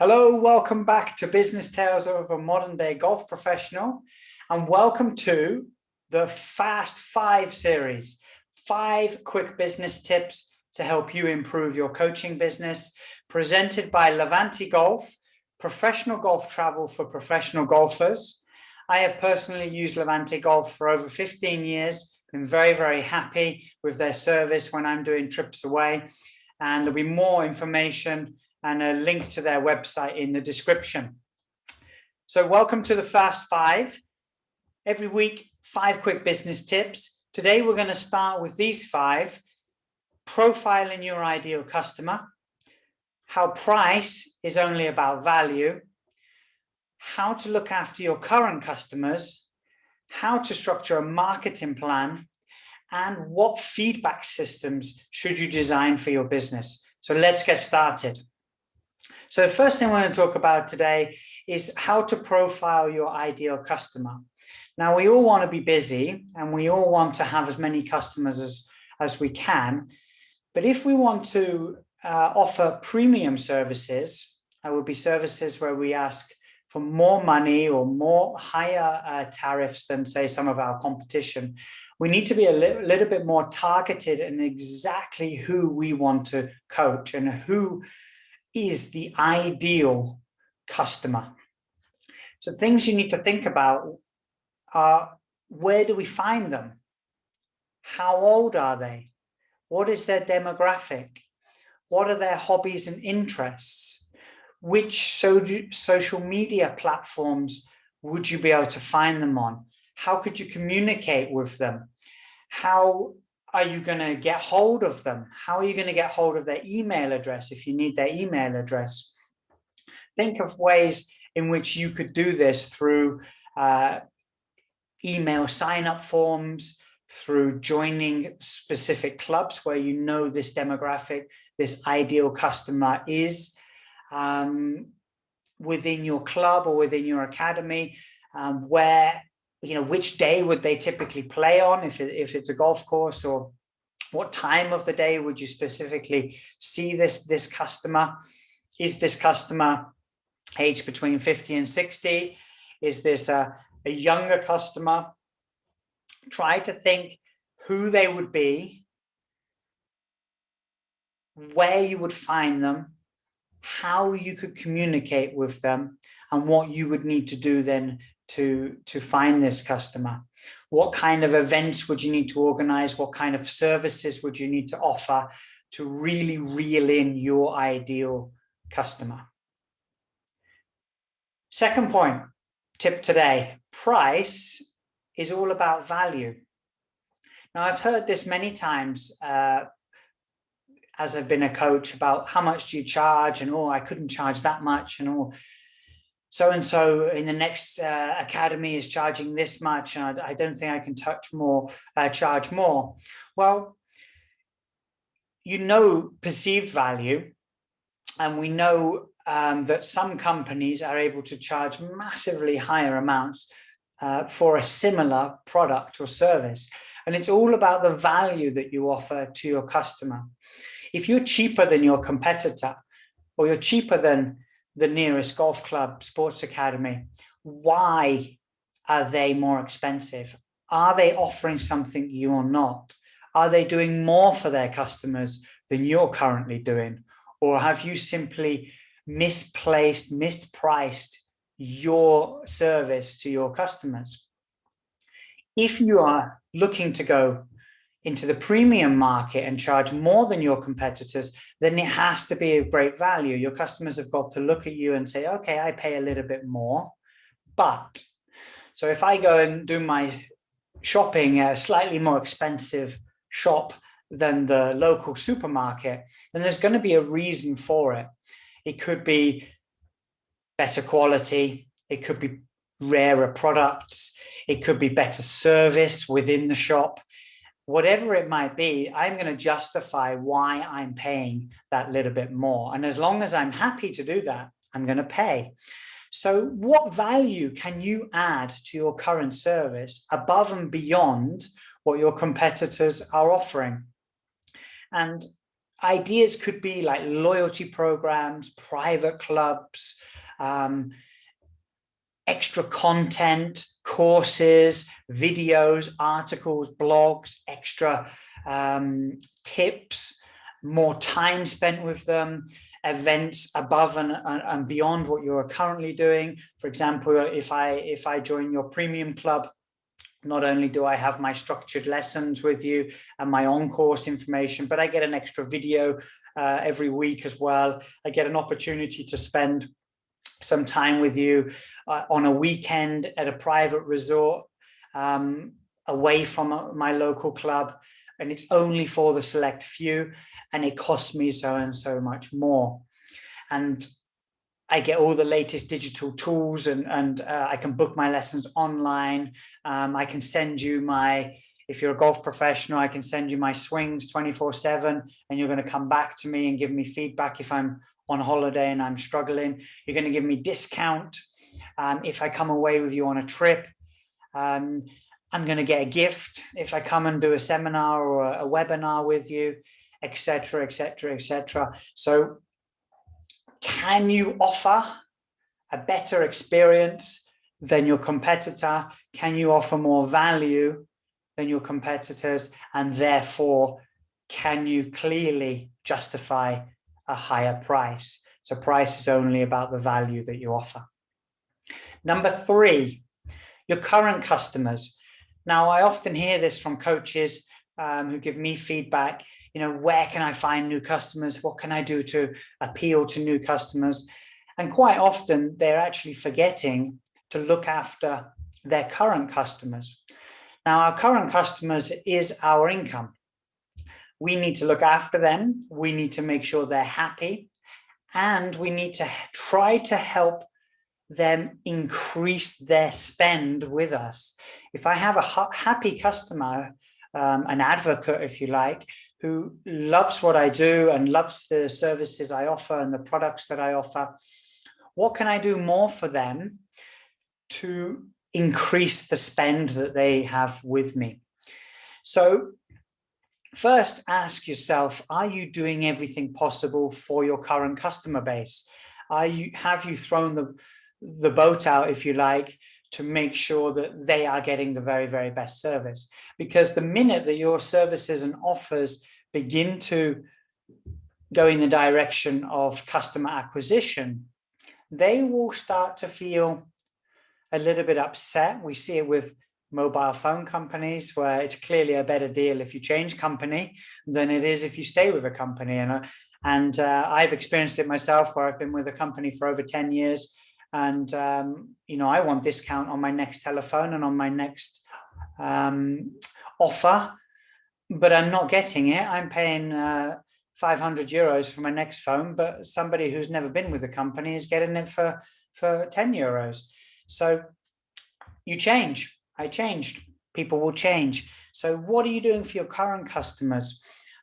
Hello, welcome back to Business Tales of a Modern Day Golf Professional, and welcome to the Fast 5 series. 5 quick business tips to help you improve your coaching business, presented by Levante Golf, professional golf travel for professional golfers. I have personally used Levante Golf for over 15 years, been very, very happy with their service when I'm doing trips away, and there'll be more information and a link to their website in the description. So welcome to the Fast 5. Every week, 5 quick business tips. Today, we're going to start with these 5. Profiling your ideal customer. How price is only about value. How to look after your current customers. How to structure a marketing plan. And what feedback systems should you design for your business. So let's get started. So the first thing I want to talk about today is how to profile your ideal customer. Now, we all want to be busy and we all want to have as many customers as we can. But if we want to offer premium services, that would be services where we ask for more money or more higher tariffs than, say, some of our competition, we need to be a little bit more targeted in exactly who we want to coach and who is the ideal customer. So things you need to think about are, where do we find them? How old are they? What is their demographic? What are their hobbies and interests? Which social media platforms would you be able to find them on? How could you communicate with them? How are you going to get hold of them? How are you going to get hold of their email address if you need their email address? Think of ways in which you could do this through email sign-up forms, through joining specific clubs where you know this demographic, this ideal customer is within your club or within your academy, where which day would they typically play on if it's a golf course, or what time of the day would you specifically see this customer? Is this customer aged between 50 and 60? Is this a younger customer? Try to think who they would be, where you would find them, how you could communicate with them, and what you would need to do then to find this customer. What kind of events would you need to organize? What kind of services would you need to offer to really reel in your ideal customer? Second point, tip today, price is all about value. Now, I've heard this many times as I've been a coach about how much do you charge, and I couldn't charge that much, and so-and-so in the next academy is charging this much, and I don't think I can charge more. Well, perceived value, and we know that some companies are able to charge massively higher amounts for a similar product or service. And it's all about the value that you offer to your customer. If you're cheaper than your competitor, or you're cheaper than the nearest golf club, sports academy, why are they more expensive? Are they offering something you're not? Are they doing more for their customers than you're currently doing? Or have you simply mispriced your service to your customers? If you are looking to go into the premium market and charge more than your competitors, then it has to be a great value. Your customers have got to look at you and say, okay, I pay a little bit more, but so if I go and do my shopping at a slightly more expensive shop than the local supermarket, then there's going to be a reason for it. It could be better quality. It could be rarer products. It could be better service within the shop. Whatever it might be, I'm going to justify why I'm paying that little bit more. And as long as I'm happy to do that, I'm going to pay. So what value can you add to your current service above and beyond what your competitors are offering? And ideas could be like loyalty programs, private clubs, extra content, courses, videos, articles, blogs, extra tips, more time spent with them, events above and beyond what you're currently doing. For example, if I join your premium club, not only do I have my structured lessons with you and my on-course information, but I get an extra video every week as well. I get an opportunity to spend some time with you on a weekend at a private resort away from my local club. And it's only for the select few, and it costs me so and so much more. And I get all the latest digital tools, and I can book my lessons online. I can send you if you're a golf professional, I can send you my swings 24/7, and you're going to come back to me and give me feedback if I'm on holiday and I'm struggling. You're going to give me discount if I come away with you on a trip. I'm going to get a gift if I come and do a seminar or a webinar with you, etc., etc., etc. So can you offer a better experience than your competitor? Can you offer more value than your competitors? And therefore, can you clearly justify a higher price? So price is only about the value that you offer. Number 3, your current customers. Now, I often hear this from coaches who give me feedback. Where can I find new customers? What can I do to appeal to new customers? And quite often they're actually forgetting to look after their current customers. Now, our current customers is our income. We need to look after them. We need to make sure they're happy, and we need to try to help them increase their spend with us. If I have a happy customer, an advocate, if you like, who loves what I do and loves the services I offer and the products that I offer, what can I do more for them to increase the spend that they have with me? So first, ask yourself, are you doing everything possible for your current customer base? Have you thrown the boat out, if you like, to make sure that they are getting the very, very best service? Because the minute that your services and offers begin to go in the direction of customer acquisition, they will start to feel a little bit upset. We see it with mobile phone companies, where it's clearly a better deal if you change company than it is if you stay with a company. And I've experienced it myself, where I've been with a company for over 10 years. And, I want discount on my next telephone and on my next offer, but I'm not getting it. I'm paying 500 euros for my next phone, but somebody who's never been with the company is getting it for 10 euros. So you change. I changed. People will change. So what are you doing for your current customers?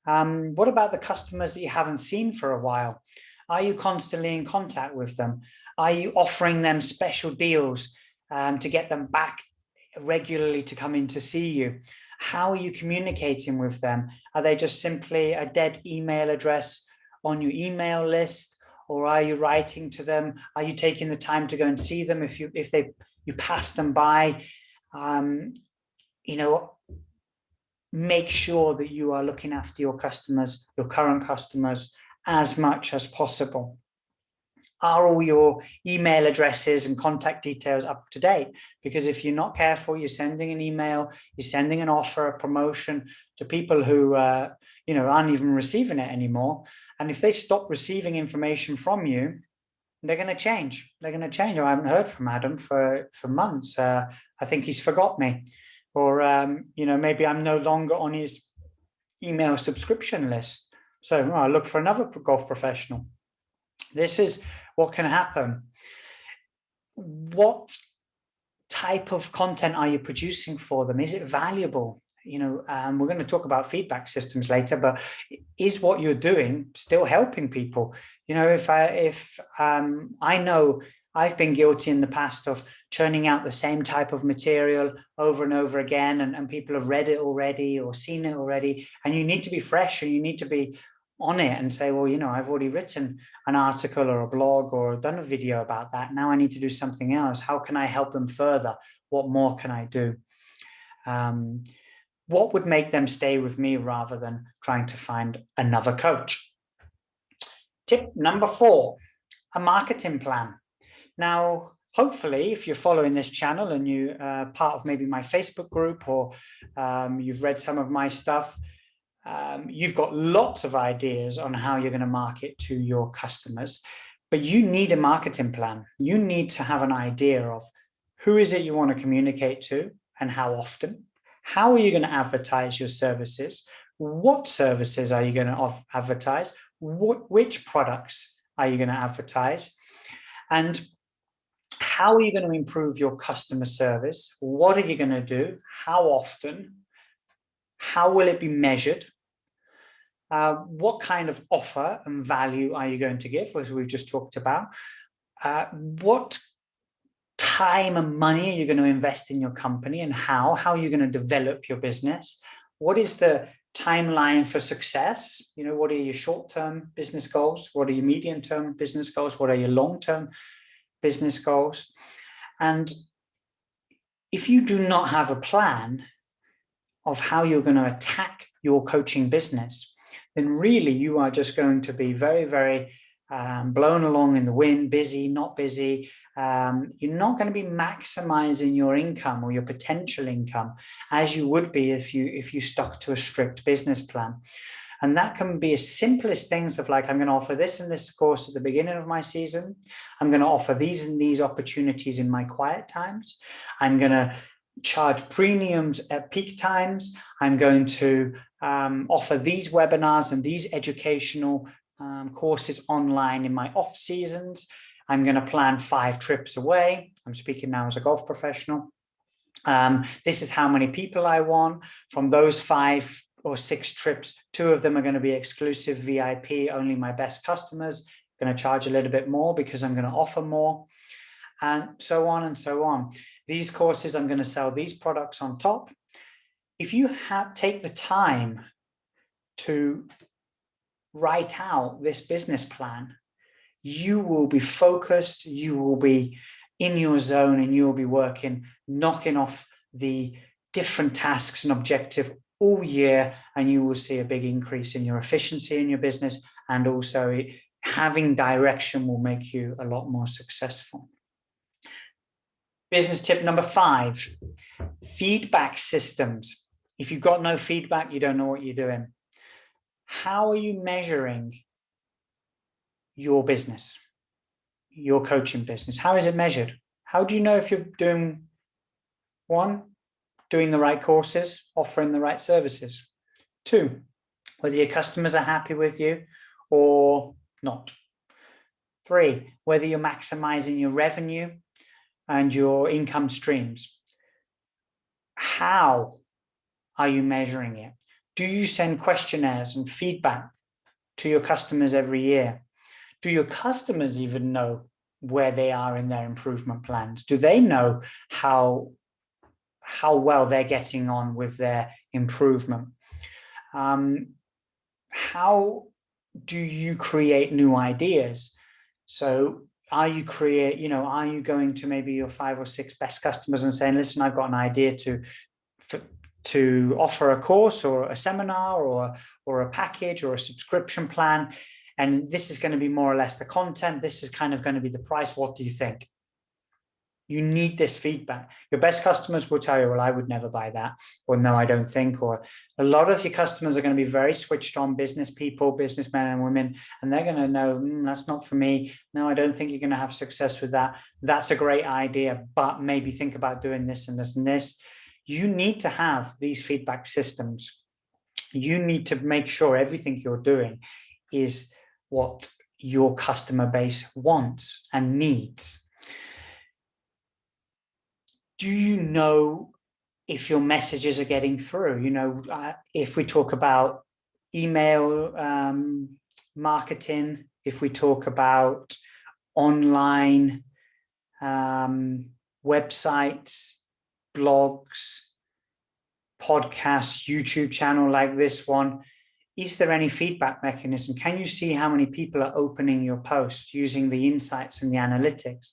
What about the customers that you haven't seen for a while? Are you constantly in contact with them? Are you offering them special deals to get them back regularly to come in to see you? How are you communicating with them? Are they just simply a dead email address on your email list, or are you writing to them? Are you taking the time to go and see them if you pass them by? Make sure that you are looking after your customers, your current customers, as much as possible. Are all your email addresses and contact details up to date? Because if you're not careful, you're sending an email, you're sending an offer, a promotion to people who aren't even receiving it anymore. And if they stop receiving information from you, they're going to change. They're going to change. I haven't heard from Adam for months. I think he's forgot me. Or, maybe I'm no longer on his email subscription list. So I'll look for another golf professional. This is what can happen. What type of content are you producing for them? Is it valuable? We're going to talk about feedback systems later, but is what you're doing still helping people? If I know I've been guilty in the past of churning out the same type of material over and over again, and people have read it already or seen it already, and you need to be fresh and you need to be on it and say, well, I've already written an article or a blog or done a video about that. Now I need to do something else. How can I help them further? What more can I do? What would make them stay with me rather than trying to find another coach? Tip number 4, a marketing plan. Now, hopefully, if you're following this channel and you're part of maybe my Facebook group, or you've read some of my stuff, you've got lots of ideas on how you're going to market to your customers. But you need a marketing plan. You need to have an idea of who is it you want to communicate to and how often. How are you going to advertise your services? What services are you going to advertise? Which products are you going to advertise? And how are you going to improve your customer service? What are you going to do? How often? How will it be measured? What kind of offer and value are you going to give, as we've just talked about? What time and money are you going to invest in your company, and how are you going to develop your business? What is the timeline for success? What are your short-term business goals? What are your medium-term business goals? What are your long-term business goals? And if you do not have a plan of how you're going to attack your coaching business, then really you are just going to be very, very blown along in the wind, busy, not busy. You're not going to be maximizing your income or your potential income as you would be if you stuck to a strict business plan. And that can be as simple as things of like, I'm going to offer this and this course at the beginning of my season. I'm going to offer these and these opportunities in my quiet times. I'm going to charge premiums at peak times. I'm going to offer these webinars and these educational courses online in my off seasons. I'm going to plan 5 trips away. I'm speaking now as a golf professional. This is how many people I want. From those 5 or 6 trips, 2 of them are going to be exclusive VIP, only my best customers. I'm going to charge a little bit more because I'm going to offer more, and so on and so on. These courses, I'm going to sell these products on top. If you take the time to write out this business plan, you will be focused, you will be in your zone, and you will be working, knocking off the different tasks and objectives all year, and you will see a big increase in your efficiency in your business, and also having direction will make you a lot more successful. Business tip number 5, feedback systems. If you've got no feedback, you don't know what you're doing. How are you measuring your business, your coaching business? How is it measured? How do you know if you're doing the right courses, offering the right services? 2, whether your customers are happy with you or not. 3, whether you're maximizing your revenue and your income streams. How are you measuring it? Do you send questionnaires and feedback to your customers every year? Do your customers even know where they are in their improvement plans? Do they know how well they're getting on with their improvement? How do you create new ideas? So are you going to maybe your 5 or 6 best customers and saying, listen, I've got an idea to offer a course or a seminar or a package or a subscription plan, and this is going to be more or less the content, this is kind of going to be the price, what do you think? You need this feedback. Your best customers will tell you, well, I would never buy that, or no, I don't think. Or a lot of your customers are going to be very switched on business people, businessmen and women, and they're going to know, that's not for me. No, I don't think you're going to have success with that. That's a great idea, but maybe think about doing this and this and this. You need to have these feedback systems. You need to make sure everything you're doing is what your customer base wants and needs. Do you know if your messages are getting through? If we talk about email marketing, if we talk about online websites, blogs, podcasts, YouTube channel like this one, Is there any feedback mechanism? Can you see how many people are opening your posts using the insights and the analytics?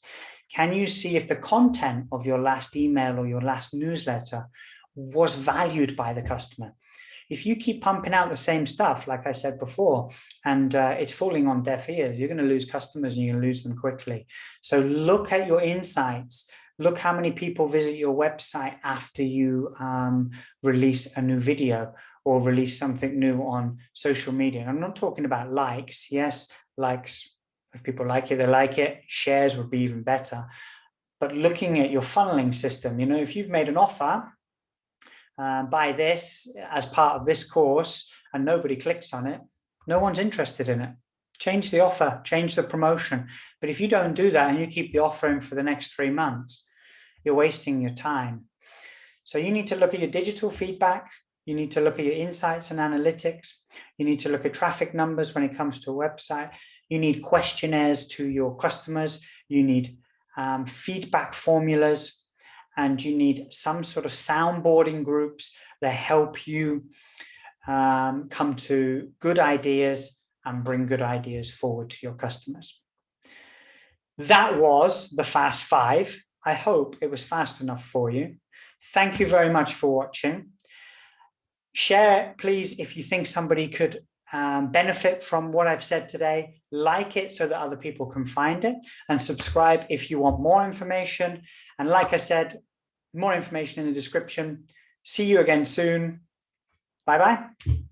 Can you see if the content of your last email or your last newsletter was valued by the customer? If you keep pumping out the same stuff, like I said before, and it's falling on deaf ears, you're going to lose customers and you're going to lose them quickly. So look at your insights. Look how many people visit your website after you release a new video or release something new on social media. And I'm not talking about likes. Yes, likes, if people like it, they like it. Shares would be even better. But looking at your funneling system, you know, if you've made an offer, buy this as part of this course, and nobody clicks on it, no one's interested in it. Change the offer, change the promotion. But if you don't do that and you keep the offer in for the next 3 months, you're wasting your time. So you need to look at your digital feedback. You need to look at your insights and analytics. You need to look at traffic numbers when it comes to a website. You need questionnaires to your customers. You need feedback formulas, and you need some sort of soundboarding groups that help you come to good ideas and bring good ideas forward to your customers. That was the Fast 5. I hope it was fast enough for you. Thank you very much for watching. Share, please, if you think somebody could benefit from what I've said today. Like it so that other people can find it, and subscribe if you want more information. And like I said, more information in the description. See you again soon. Bye-bye.